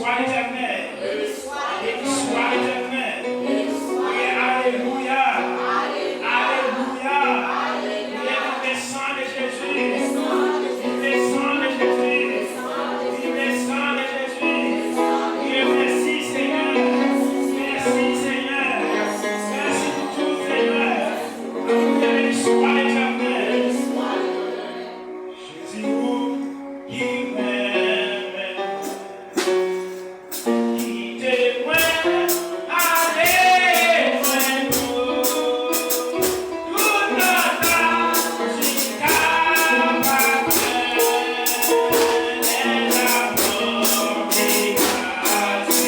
soit l'Éternel. Béni soit l'Éternel. Oui, alléluia. Alléluia. Oui, le sang de Jésus. Le sang de Jésus. Oui, le sang de Jésus. Oui, merci Seigneur. Merci Seigneur. Merci pour tout Seigneur. Béni soit l'Éternel. Jésus, qui m'aime, qui témoigne, allez, moi, tout notre jusqu'à ma peine, l'amour qui casse,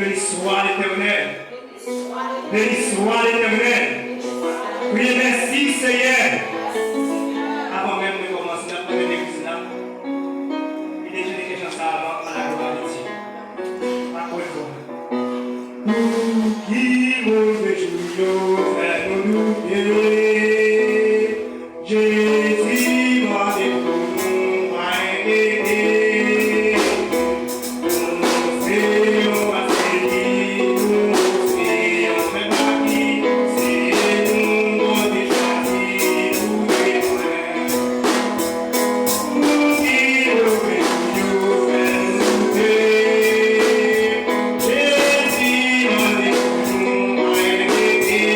béni soit l'Éternel. Béni soit l'Éternel. Oui, merci Seigneur. Avant même de commencer la première église là, il est déjà quelque chose avant à la gloire de Dieu. Accorde-toi. Nous qui nous réjouissons, fais-nous oublier. Jésus m'a dit pour nous, m'a aidé. Nous séons à série, nous séons fait partie, c'est nous qu'on est choisi pour les frères. Nous qui nous réjouissons, fais-nous oublier. Jésus m'a dit pour nous, m'a aidé.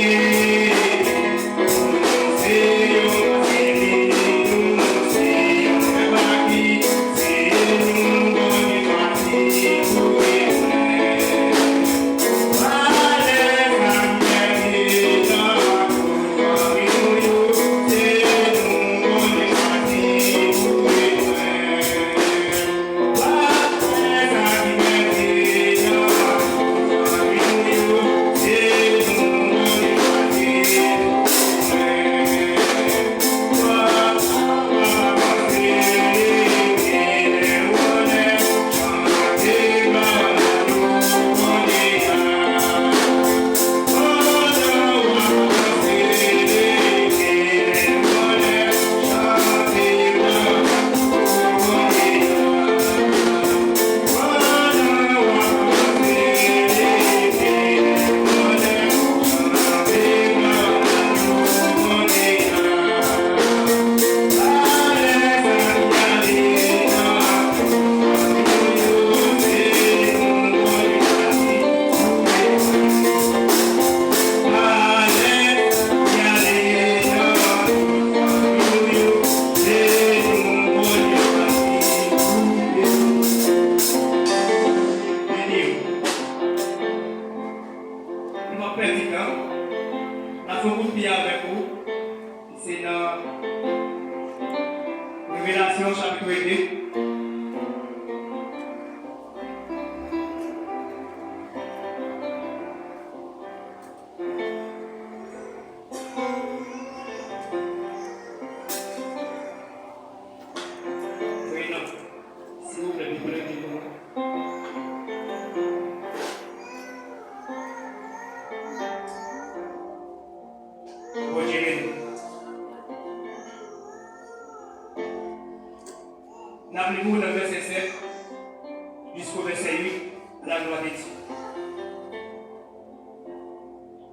Nous séons à série, nous séons fait partie, c'est nous qu'on est choisi pour les frères. C'est dans Révélation chapitre 2. Oui, non. S'il vous plaît, vous pouvez dire bon Dieu. N'appelez-vous le verset 7 jusqu'au verset 8 à la gloire de Dieu.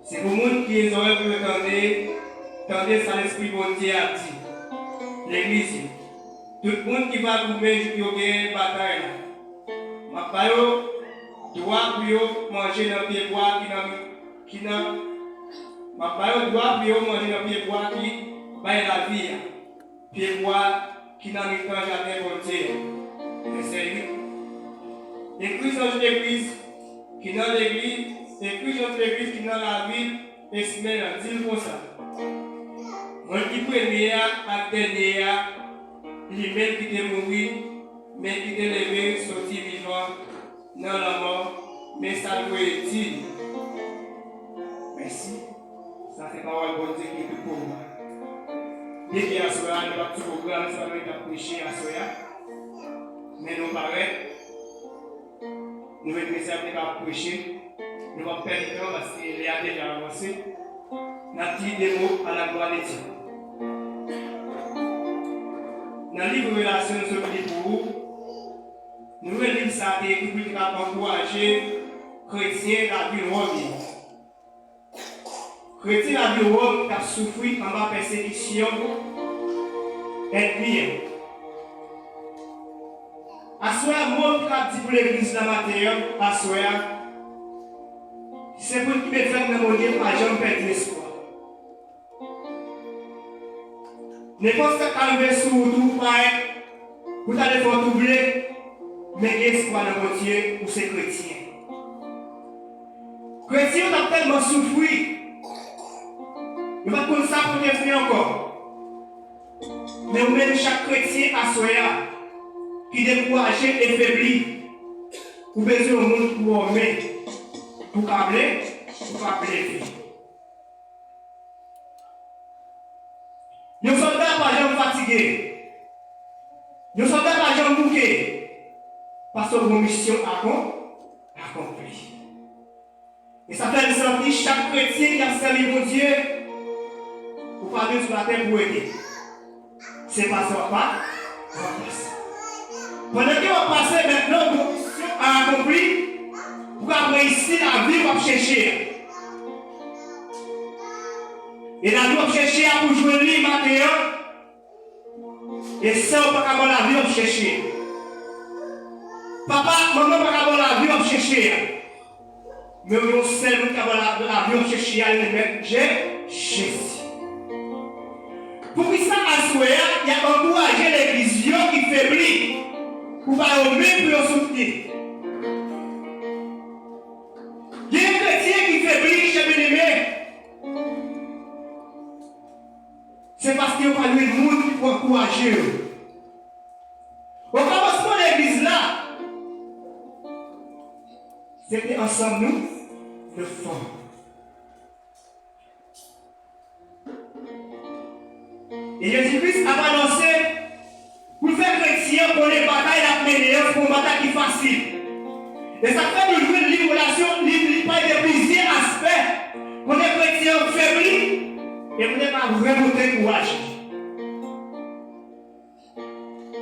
C'est pour le monde qui est heureux pour tendez ça l'esprit bon Dieu a dit. L'église, tout le monde qui va couper du yoga bataille, ma payo doit pour manger dans pied bois qui n'a ma payo doit pour manger dans pied bois qui va la vie, pied bois qui n'a pas jamais volonté. Verset 8. Écrit dans l'église, qui dans l'église, écrit dans l'église qui dans la ville, et se met à dire comme ça. Moi qui premier à dernier, lui-même qui est mort, mais qui est levé, sorti vivant dans la mort, mais ça doit être dit. Merci. Ça c'est parole bonne Dieu qui est pour moi. Dès qu'il y a ce programme, nous avons tout programme, ça va être prêché à Soya. Mais nous paraît, nous allons essayer de prêcher. Nous allons perdre du temps parce qu'il est déjà avancé. Nous avons dit des mots à la gloire de Dieu. Dans le livre de Relation, nous sommes pour vous. Nous allons lire ça pour encourager les chrétiens dans la vie Rome. Chrétien dans la vie Rome qui a souffert en bas persécution ethnique. À ce moment, qui a dit pour l'église de la matière, à ce moment, c'est pour qui me fait dans mon Dieu, pas jamais perdre l'espoir. N'importe ce qui arrive sur vous, vous allez faire doubler, mais l'espoir dans mon Dieu pour ces chrétiens. Chrétiens ont tellement souffert, ils ne vont pas ça pour les encore. Mais vous-même, chaque chrétien à soi, qui est découragé et faibli, vous besoin au monde pour aimer. pour câbler, pour appeler. Nos soldats pas jamais fatigués. Nos soldats pas jamais bouqués. Parce que vos missions accomplie. Et ça fait sentir chaque chrétien qui a servi mon Dieu pour parler sur la terre pour aider. C'est pas ça, pas. Pendant que vous passez maintenant, vos missions accomplie, vous avez réussi la vie, vous chercher. Et la vie, vous chercher pour jouer le matin. Et ça, vous pas la vie, vous chercher. Papa, maman, vous pas la vie, vous chercher. Mais vous savez que la vie, vous chercher, j'ai Jésus. Pour ça, à souhait, il y a encouragé l'église qui faiblit pour pas même pour soutenir. Il y a un chrétien qui faiblit, chez bien-aimé. C'est parce qu'il n'y a pas de monde pour encourager. Au commencement de l'église là, c'était ensemble nous, le fond. Et Jésus-Christ a annoncé pour faire chrétien pour les batailles à mener, pour une bataille qui est facile. Et ça fait de jouer une relation, pas de plusieurs aspects. Pour les chrétiens faiblis, et vous n'avez pas vraiment de courage.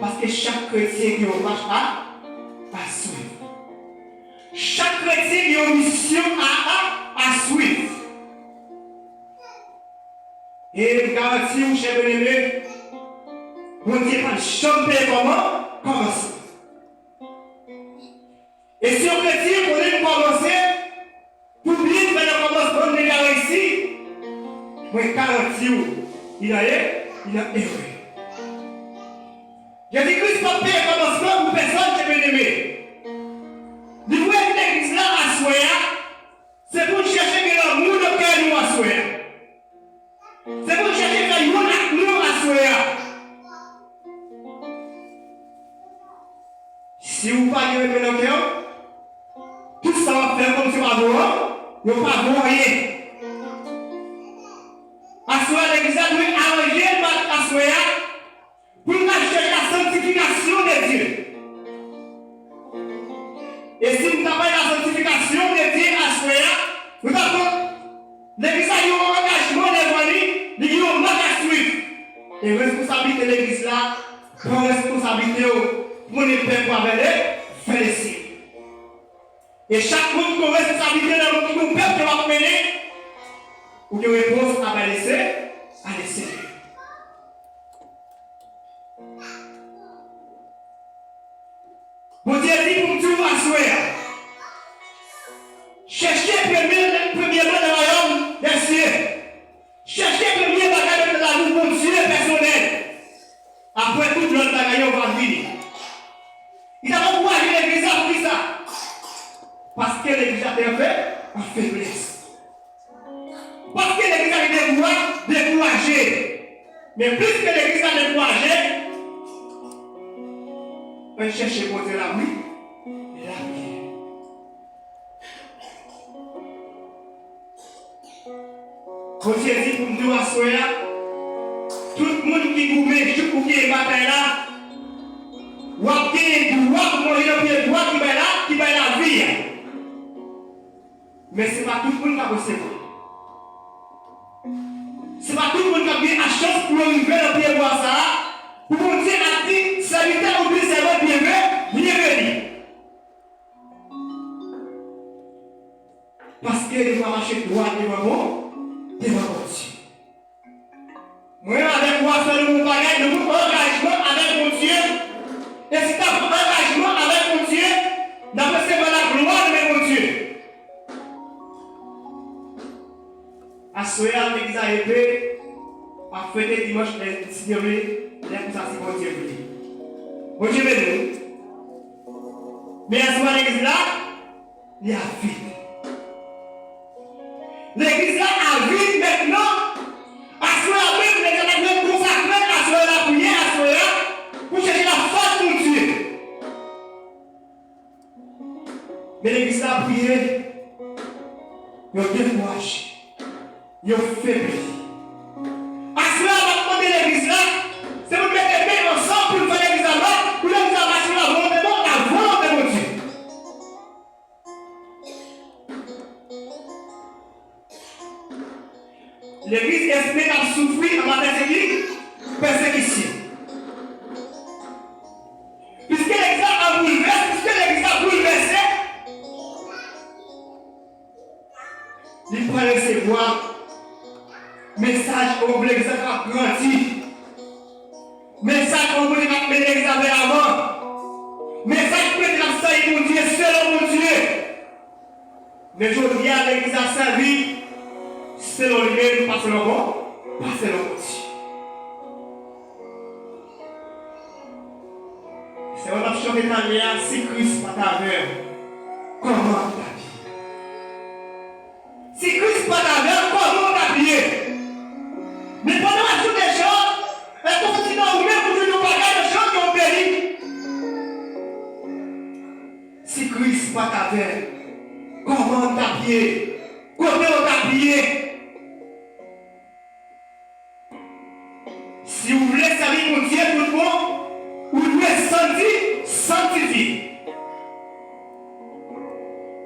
Parce que chaque chrétien qui est marche à suivre. Chaque chrétien qui a une mission à suivre. Et je garantis, mon cher bien-aimé, vous ne dites pas chanter comment ça. Et si on chrétien, vous voulez commencer, pour bien faire le commencement de la réussite, je garantis, il a erré. Jésus-Christ n'a pas payé le commencement pour personne, cher bien-aimé. Du coup, l'église là à Soya, c'est pour chercher que l'amour de cœur nous à Soya. C'est pour chercher que nous à Soya. Si vous ne parlez pas de cœur, tout ça va faire comme si vous n'avez pas rien. À Soya, l'église a dû arranger à Soya pour chercher la sanctification de Dieu. Et si vous n'avez pas la sanctification de Dieu à Soya, nous avons l'église a eu un engagement devant lui, il y a un manque à suivre. Et la responsabilité de l'église là, prend responsabilité pour les peuples avec les féliciter. Et chaque monde qui a responsabilité dans le peuple qui va mener, ou qui a réponse à laisser. Mon Dieu dit pour tout à Soya. Cherchez premièrement le royaume des cieux. Cherchez premier bagage de la vie pour Dieu personnel. Après tout l'autre bagage, on va venir. Il a encouragé l'église à faire ça. Parce que l'église a été faite en faiblesse. Parce que l'église a été découragée. Mais plus que l'église a découragé, on cherche pour Dieu la vie et la prière. Quand Dieu dit pour nous à Soya, tout le monde qui vous met, tout qui est bataille là, ou à qui est droit pour manger le pied droit qui va la vie. Mais ce n'est pas tout le monde qui a recevoir. Ce n'est pas tout le monde qui a bien la chance pour arriver le pied droit ça. Pour vous dire à qui, salutaire ou bien c'est bienvenue. Parce que les gens marchent droit devant Dieu. Moi, avec moi, faire mon bagage, mon engagement avec mon Dieu. Et si tu as un engagement avec mon Dieu, d'après c'est la gloire de mon Dieu. À Soya, l'église a été à fêter dimanche, le signaler. Là, ça, c'est mon Dieu. Mon Dieu, mais à ce moment, l'église là, il y a vide. L'église là a vide maintenant. À ce moment, même, les gens ont consacré à ce moment, la prière, à ce moment, pour chercher la force de Dieu. Mais l'église là a prié. Ils découragé. Ils faible. À cela, on va demander l'église là. C'est vous mettre les mains ensemble pour faire l'église là. Pour l'église là, marcher la volonté de mon Dieu. L'église espère à souffrir en matière de persécution. Puisque l'église a bouleversé, il peut recevoir message au l'église a grandi. Message au l'église a l'église avant. Message pour l'église mon Dieu, selon mon Dieu. Mais je dis à l'église a servi selon lui-même, pas selon moi, pas selon mon Dieu. C'est une option déterminée si Christ n'est pas ta mère. Comment ta vie? Si Christ n'est pas ta mère, comment ta vie? Mais pendant la journée des gens, elle continue à ouvrir pour nous parler de gens qui ont béni. Si Christ n'est pas ta mère, comment ta vie? Comment ta vie? Si vous voulez servir mon Dieu pour le monde, vous devez sanctifier.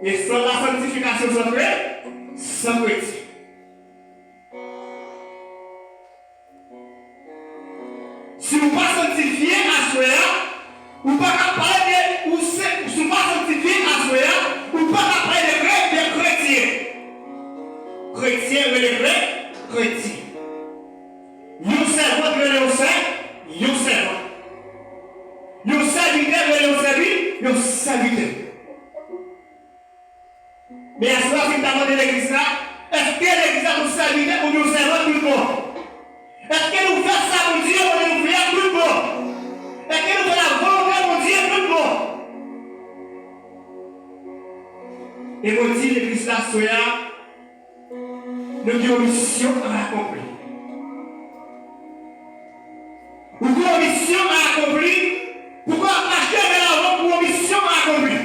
Et sans la sanctification sans chrétien. Si vous ne pas sanctifier à soi, vous ne pas parler de ou si vous ne pas sanctifier à soi, vous ne pas parler de chrétiens. Chrétiens, mais les vrais chrétiens. Yon servant de yon servant, yon servant. Yon serviteur de yon servi, yon serviteur. Mais à ce moment-là, si vous demandez l'église là, est-ce que l'église a nous serviteur ou nous servons tout le monde? Est-ce que nous faisons ça pour Dieu ou nous faisons tout le monde? Est-ce que nous faisons la volonté pour Dieu tout le monde? Et vous dites l'église là, soya, nous avons une mission à accomplir. Ou une mission à accomplir. Pourquoi acheter de l'argent pour une mission à accomplir?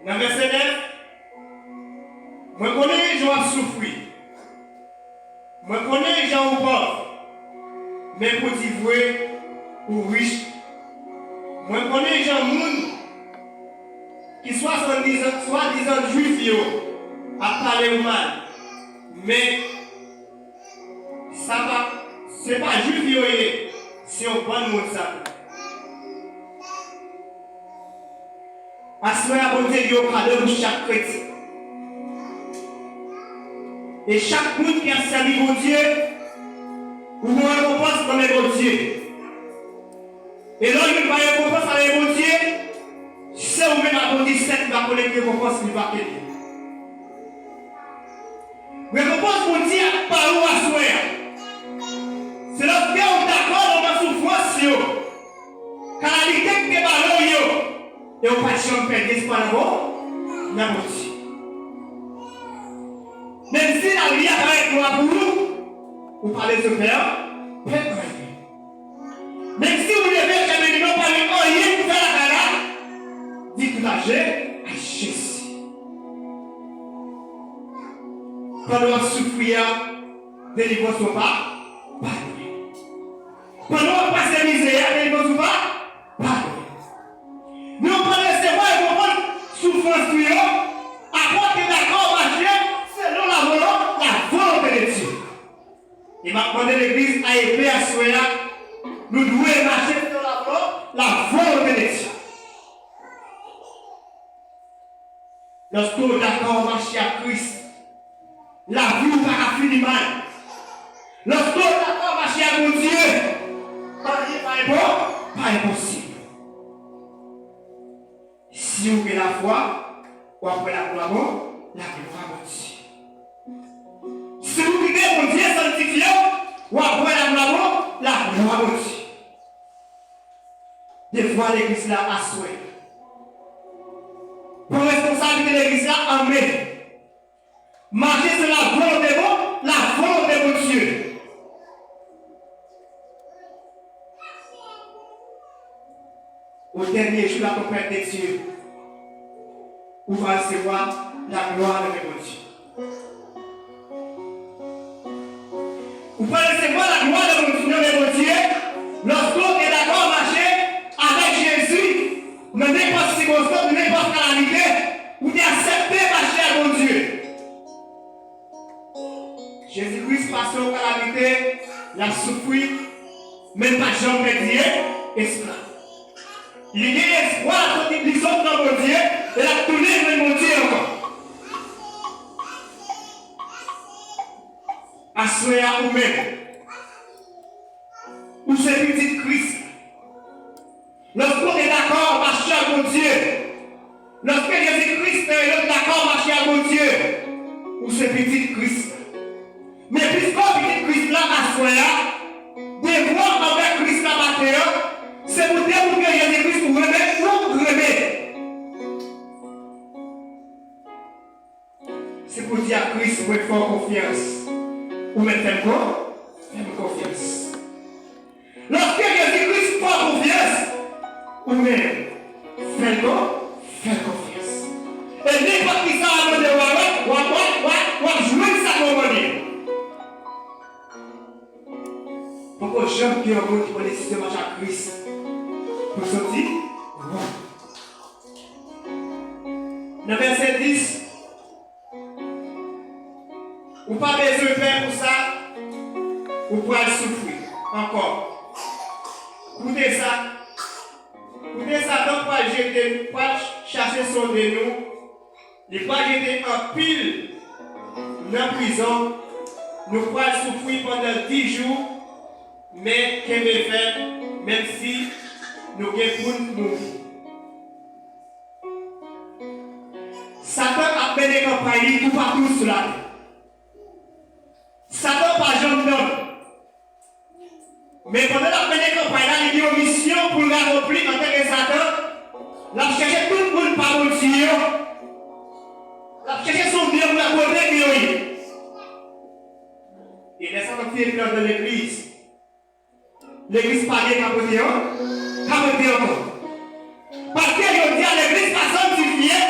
Dans le verset 9, je connais les gens qui souffrent. Je connais les gens pauvres. Mais pour dire ou riches. Je connais les gens qui soi-disant juifs à parler mal. Mais ça va, ce n'est pas juif si on prend le mot ça. À ce moment-là, bon Dieu, il y a un cadeau pour chaque chrétien. Et chaque monde qui a servi mon Dieu, vous me récompensez comme mon Dieu. Et là, il va récompenser avec mon Dieu, c'est où même à 17 qui va collecter récompense qui va quitter. Récompense mon Dieu par où à souhait. C'est lorsque on est d'accord dans ma souffrance, car la qualité qui est ballon, et on passe sur un père d'espoir d'abord, la moitié. Même si la vie apparaît pour vous, vous parlez de ce père, père. Même si vous devez jamais non parler rien pour faire la cara, dites l'âge à Jésus. Quand on souffrir, délivrance ou pas, pendant on passe misère, délivrance ou pas. Nous on peut recevoir et comprendre souffrance pour eux, apporter d'accord marcher selon la volonté de Dieu. Il m'a demandé l'église à épée à soya, nous devons marcher selon la volonté de Dieu. Lorsque nous d'accord marcher à Christ, la vie n'est pas finie mal. Lorsque nous d'accord marcher à mon Dieu, pas impossible. Si vous avez la foi, ou après la gloire, la gloire de Dieu. Si vous vivez mon Dieu sanctifié, ou après la gloire de Dieu. Des fois, l'église là a souhait. Pour responsabilité de l'église là, amen. Marcher sur la volonté de Dieu. dernier jour de la tempête des cieux, où va recevoir la gloire de mon Dieu. Vous pouvez recevoir la gloire de mon Dieu lorsqu'on est d'accord à marcher avec Jésus, dans n'importe circonstance, dans n'importe calamité, vous devez accepter de marcher à mon Dieu. Jésus-Christ passe aux calamités, il a souffert, même pas Jean Bédier, esclave. Il y a espoir quand il sont dans mon Dieu, et la tourné vers mon Dieu encore. Assoyez à vous-même. Ou ce petit Christ. Lorsqu'on est d'accord, marcher à mon Dieu. Lorsque Jésus-Christ est d'accord, marcher à mon Dieu. Ou ce petit Christ. Mais puisqu'on petit Christ là, assoyez, devoir avec Christ là, matin, c'est pour dire que Jésus-Christ vous remet ou remet. C'est pour dire à Christ, vous faites confiance. Vous mettez quoi? Faites confiance. Lorsque Jésus-Christ fait confiance, vous-même, faites quoi? Faites confiance. Et n'importe qui ça a demandé, on jouer ça pour venir. Pourquoi j'aime qu'il y ait un monde qui va décider de marcher à Christ? Pour sortir? Dans le verset 10, vous n'avez pas besoin de faire pour ça, vous pouvez souffrir encore. Écoutez ça. Écoutez ça, donc pas chercher son de nous. Il pas jeter en pile dans la prison. Nous pouvons souffrir pendant 10 jours, mais qu'est-ce qu'on fait, même si nous avons pour mourir. Satan a fait des campagnes tout partout sur la terre. Satan pas jamais d'homme. Mais pendant la première campagne, il y a une mission pour l'accomplir en tant que Satan. Il a cherché tout le monde par mon Dieu. Il a cherché son Dieu pour la côté de et les Satan fait peur de l'église. L'église pas bien capoté encore. Parce que je dis à l'église pas sanctifiée,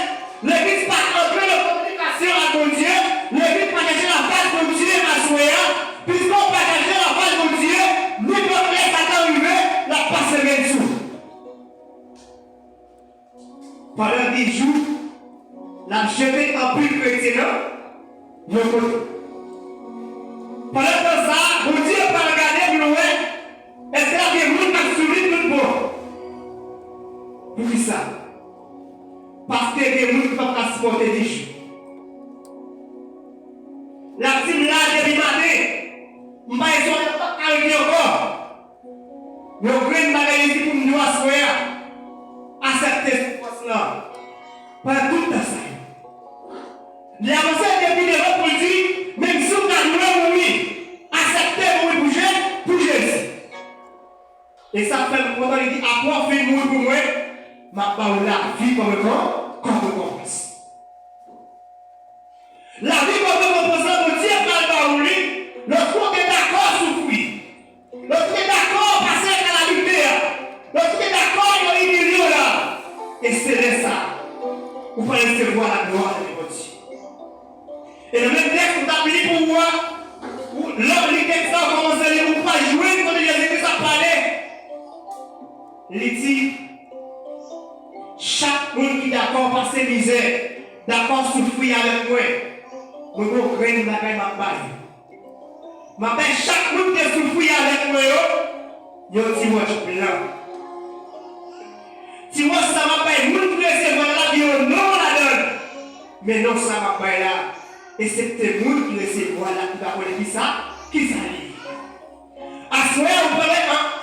l'église pas entrer en communication avec mon Dieu, l'église pas chercher la face de Dieu et ma soeur, puisqu'on peut chercher la face de Dieu, nous devons laisser Satan arriver, la passe même sous. Pendant 10 jours, la jeté en plus chrétien, je compte. Pendant ça, mon Dieu va regarder plus loin, est-ce qu'il y a des gens qui ont suivi tout le monde? Pour qui ça? Parce que des gens qui ne peuvent pas supporter 10 jours. La team là, depuis matin, je ne vais pas arriver encore. Mais au grand bagage ici pour nous asseoir, accepter cette force-là. Pas tout à ça. Les avancées depuis les autres pour dire, même si on a loué mourir, accepter mourir pour Jésus. Et ça fait le moment où il dit, à quoi fait mourir pour moi, ma parole la vie comme récompense. La vie comme récompense, mon Dieu parle par lui, lorsqu'on est d'accord à souffrir, lorsqu'on est d'accord à passer à la lumière, lorsqu'on est d'accord à humilier là, et c'est ça, vous pouvez recevoir la gloire de votre Dieu. Et le même texte, vous avez dit pour moi, l'homme, les textes, commence à dire, vous ne pouvez pas jouer quand Jésus-Christ a parlé. Il dit, chaque monde qui est d'accord par ses misères, d'accord souffrir avec moi, je vais créer une bagaille ma baille. Ma baille, chaque monde qui souffrir avec moi, je dis, moi, je suis là. Si moi, ça m'a pas été, monde qui recevoir la vie, non, la donne. Mais non, ça m'a pas là. Et c'est le monde qui recevoir la vie, d'accord, qui ça? Qui ça dit? À ce moment,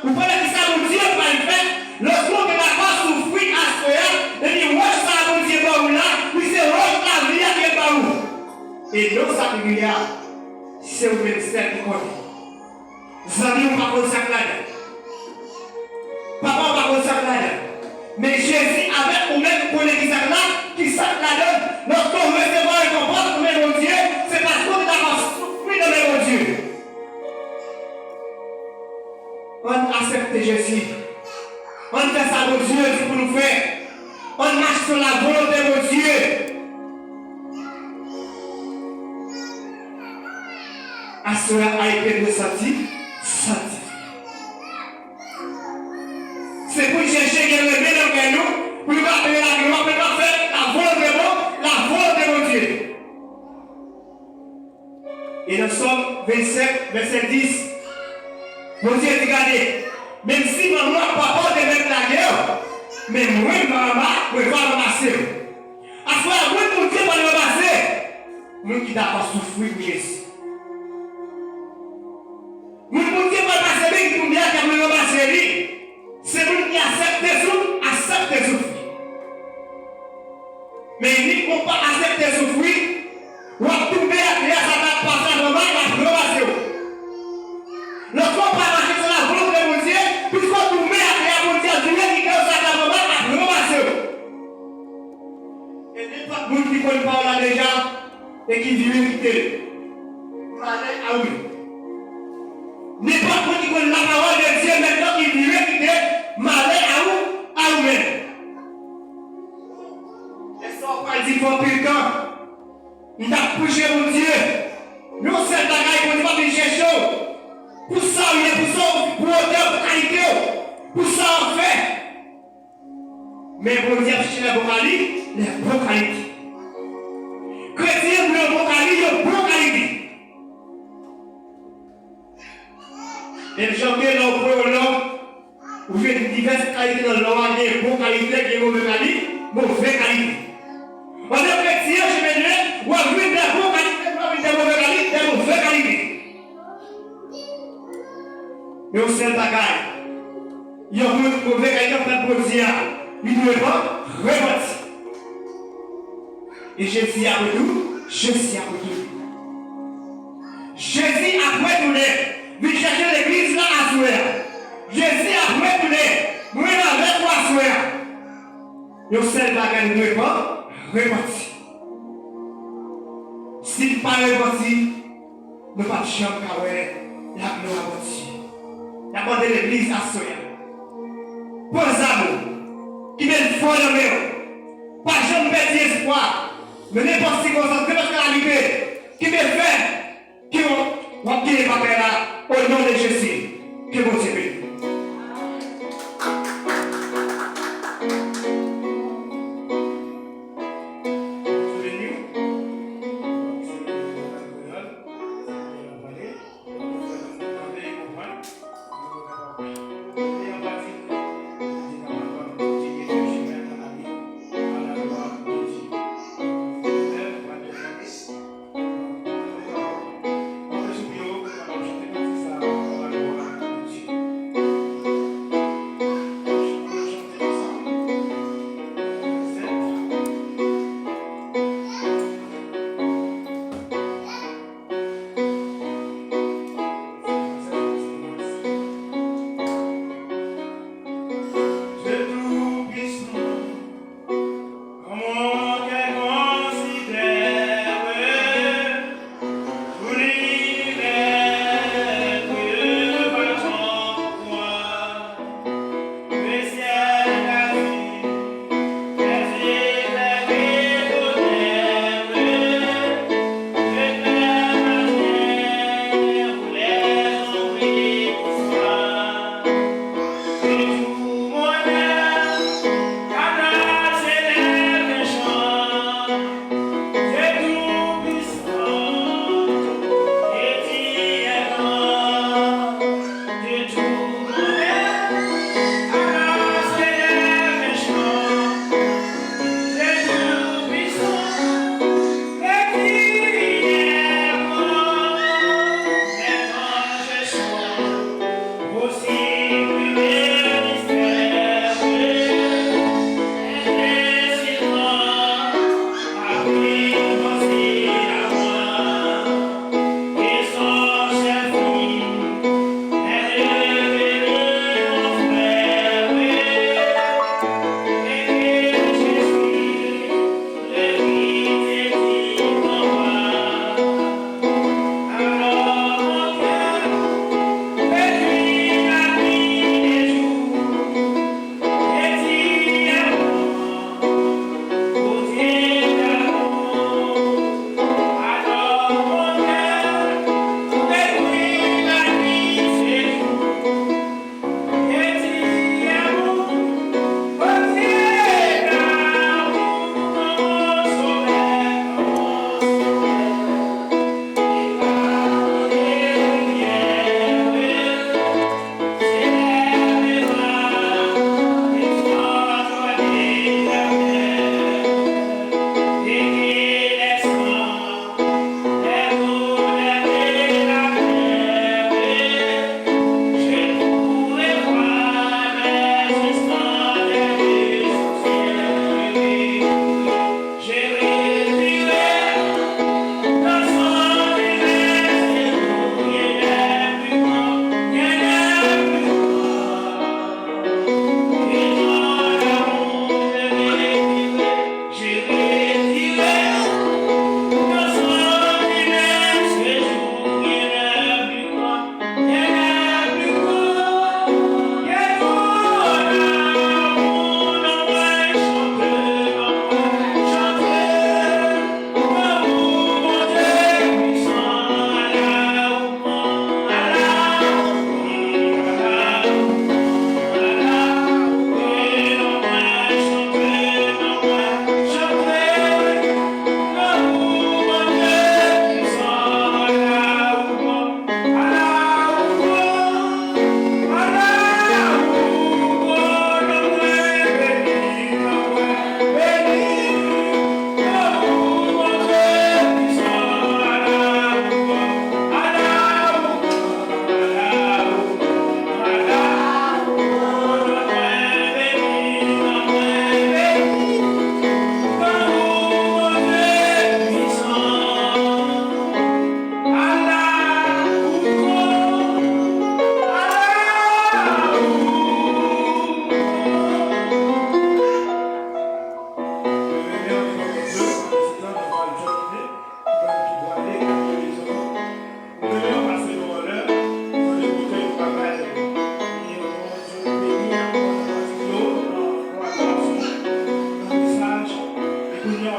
vous prenez qui ça, mon Dieu, par le fait, lorsqu'on est d'accord souffrir, à ce moment, et puis, moi, ça, mon Dieu, par où là, puis c'est roche la vie, qui est par où? Et non, ça, c'est au ministère qui compte. Vous avez un parole sacrée. Papa, on va consacrer la donne. Mais Jésus, avec vous-même, pour l'église qui sacre la donne, lorsqu'on recevra un comportement de mon Dieu, c'est parce qu'on est d'accord souffrir de mon Dieu. On accepte Jésus. On fait ça mon Dieu dit pour nous faire. On marche sur la volonté de mon Dieu. À cela a été ressenti, sanctifié. C'est pour chercher qu'il y ait le bien dans nous, pour nous appeler la gloire, pour nous faire la volonté de mon Dieu. Et dans Somme 27, verset 10, mon Dieu dit, regardez, même si maman papa de mettre la guerre, mais moi, maman, je vais ramasser. À ce moment-là, mon Dieu va le ramasser. Moi qui n'ai pas souffert pour Jésus. Mon Dieu va passer bien qui nous dit qu'il va le ramasser. C'est lui qui accepte de souffrir. Mais il ne peut pas accepter de souffrir. On va tomber à créer sa tête par sa maman, il va ramasser. Le corps va marcher sur la volonté de mon Dieu, puisqu'on tombe à créer mon Dieu, Dieu qui crée sa tête maman, il va ramasser. Et des fois, les gens qui connaissent pas là déjà, et qui vivent quitter. Ah oui. N'importe qui connaît la parole de Dieu maintenant qui vivait quitter, malheur à vous-même. Et ça, on va dire pour plus de temps. Il a poussé mon Dieu. Nous, c'est bagaille qu'on ne va pas chercher. Pour ça, il est pour ça, pour hauteur, pour qualité. Pour ça, on fait. Mais pour Dieu, chercher les bons qualités, les bonnes qualités. Chrétien, les bons qualités, les bonnes qualités. Et le champion là, pour l'homme, vous faites diverses qualités dans l'homme, des bonnes qualités, des mauvaises qualités, mauvaises qualités. On est chrétien, je vais dire, ou à vu des bonnes qualités, des mauvaises qualités, des mauvaises qualités. Mais au seul bagaille, il y a une mauvaise qualité pour dire, il ne doit pas repartir. Et Jésus après tout, Jésus après tout. Jésus après tout les. Vous cherchez l'église là à souhait. Jésus a retourné. Nous avec toi à souhait. Nous seul bagage ne doit pas repartir. S'il pas reparti, nous ne pas de champ car la gloire de Dieu. Il y a pas de l'église à souhait. Pour les amours qui viennent fort de nous. Pas jamais perdre espoir. Mais n'importe qui concentrer parce que la liberté qui me fait qui vont quitter les papiers là. Au nom de Jésus, que vous bénisse.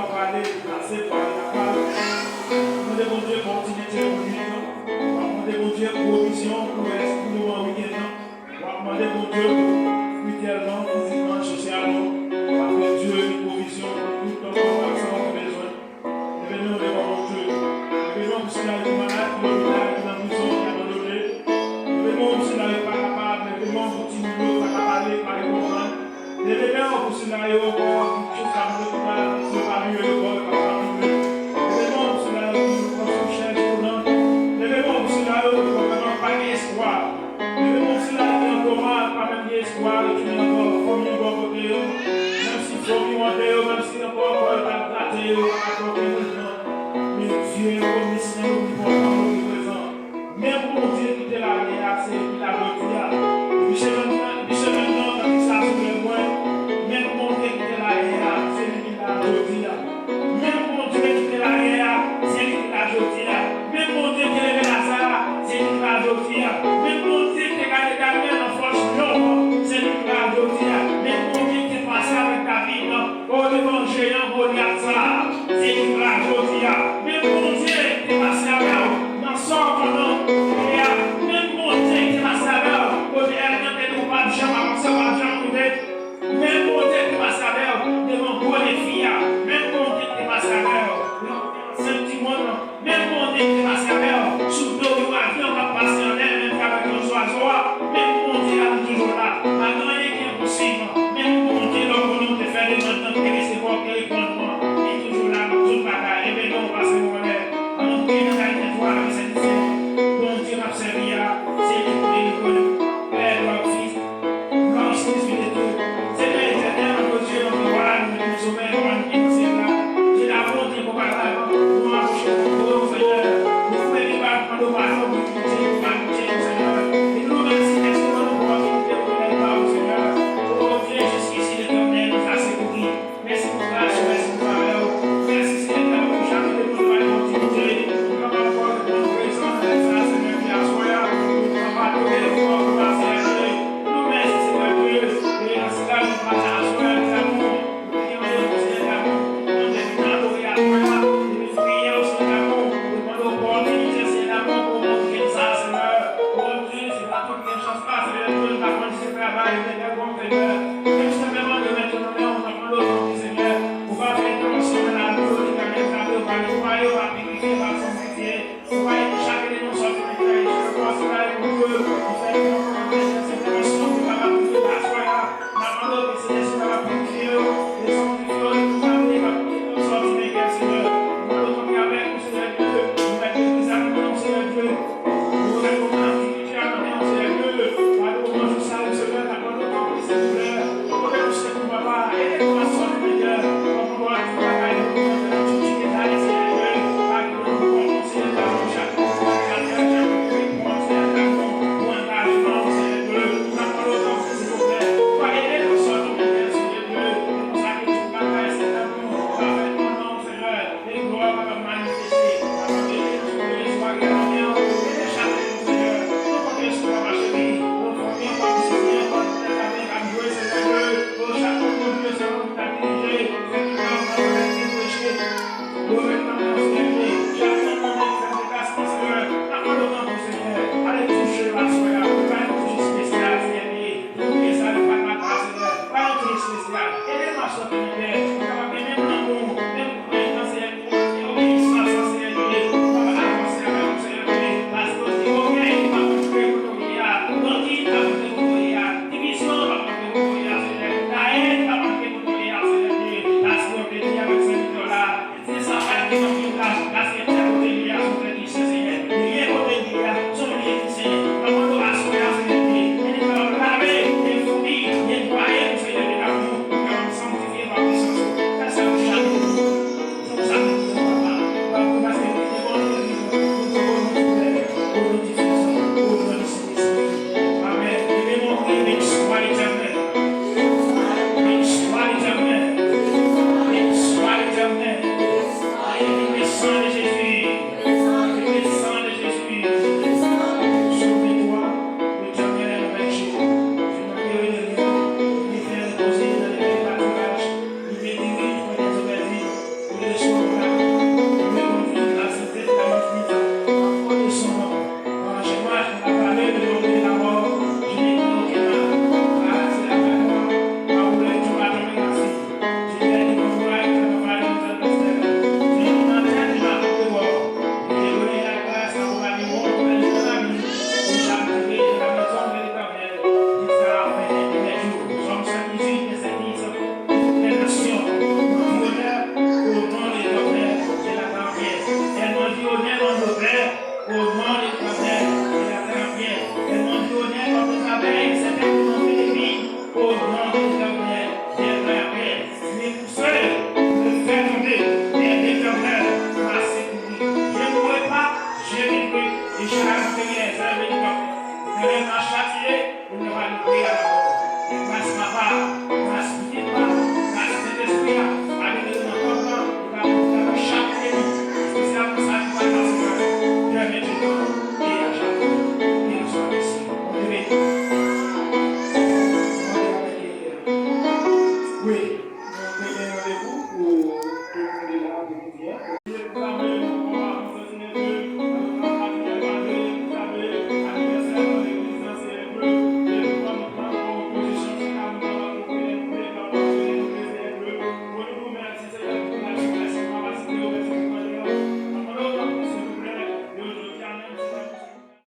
on va aller passer par la parole. Demandez mon Dieu pour continuité au week-end. Demandez mon Dieu pour provision pour nous en week-end. Demandez mon Dieu spirituellement, physiquement, socialement. Parce que Dieu a une provision pour tout le monde qui a besoin. Venons devant mon Dieu. Venons pour cela qui est malade, qui est dans la prison, qui est abandonné. Venons pour cela qui n'est pas capable. Venons pour petit boulot, pas capable, pas comprendre. Venons pour cela qui est encore, qui est capable de faire, qui est pas mieux, qui est pas mieux. Venons pour cela qui est encore cherche pour nous. Venons pour cela qui est encore pas d'espoir. Venons pour cela qui est encore pas même d'espoir, qui est encore famille de côté. Même si famille de même si encore pas gâté, pas mais Dieu est omniscient, omnipotent, omniprésent. Même mon Dieu qui était là, c'est qui l'a retiré. Et puis c'est maintenant, quand il s'est sur le point, même mon Dieu qui était là, c'est lui qui l'a retiré. Même mon Dieu qui était là, c'est lui qui l'a retiré. Même mon Dieu qui est Lazare, c'est lui qui l'a retiré. Même mon Dieu qui est Gabriel en force, c'est lui qui l'a retiré. Même mon Dieu qui est passé avec David, au devant géant, Goliath, c'est lui qui l'a retiré. Même mon Dieu qui est passé avec nous, dans son nom, même mon Dieu qui est passé avec nous, au devant pas de jamais avancer, pas de jamais couper. Même mon Dieu qui est passé avec nous, devant bon les filles, même mon Dieu qui est passé avec nous, c'est petit monde, même mon Dieu qui est passé avec nous, sous le dos du avion, on va passer en l'air, même avec nos oiseaux, même mon Dieu est toujours là, maintenant il est impossible, même mon Dieu, donc on nous fait des gens qui restent pour qu'il est contre il est toujours là, toute bataille, et bien on passe mon l'air, on prie dans la ligne toi, avec cette scène, mon Dieu m'a servi à, c'est lui qui est connu, Père, Lord, Fils, Blanche, Esprit de Dieu, c'est l'éternel, notre Dieu, notre roi, nous sommes là, j'ai la bonté pour parler, nous marcher, pour Seigneur, nous pouvons les battre, nous parlons, nous Seigneur, et nous merci, excellent, nous pouvons nous découvrir, Seigneur, oh Dieu, jusqu'ici, l'éternel nous a secouru, merci pour grâce, merci pour faveur, merci Seigneur, pour jamais de nous faire continuer, nous avons encore de bonnes présence, Seigneur, qui a soya, nous avons tous les fois pour passer à Dieu, nous merci Seigneur Dieu, et en cela nous passons à soya, nous avons, nous prions, Seigneur, nous devons adorer à toi, nous prions, Seigneur, nous demandons opportunité, Seigneur, pour montrer ça, Seigneur, oh Dieu, c'est pas toute une chance, pas, Seigneur, Dieu, par contre, c'est travail, Seigneur, bon Seigneur, même simplement de mettre nos mains, on demande aujourd'hui, Seigneur, pour pas faire comme si on a l'eau, on va nettoyer, on va purifier, on va sanctifier, on va aider chacun de nous sortir de terre, je pense que là, pour Dieu, on fait cette émission, on va pas purifier la soya, on va demander que c'est ce qu'on va purifier, et sanctifier, nous amener, on va purifier, nous sortir de terre, Seigneur, on va nous avec nous, Seigneur Dieu, on va aider les amis, Seigneur Dieu, nous recommandons l'activité à nous, Seigneur Dieu, par le moment où ça, Seigneur, la bonne autorité, Seigneur, on va nous souhaiter pour papa, et nous va sortir de terre, on va travailler, tout ce qui est allé, Seigneur Dieu, par le moment où on sait, chaque fois, Amen. des choses.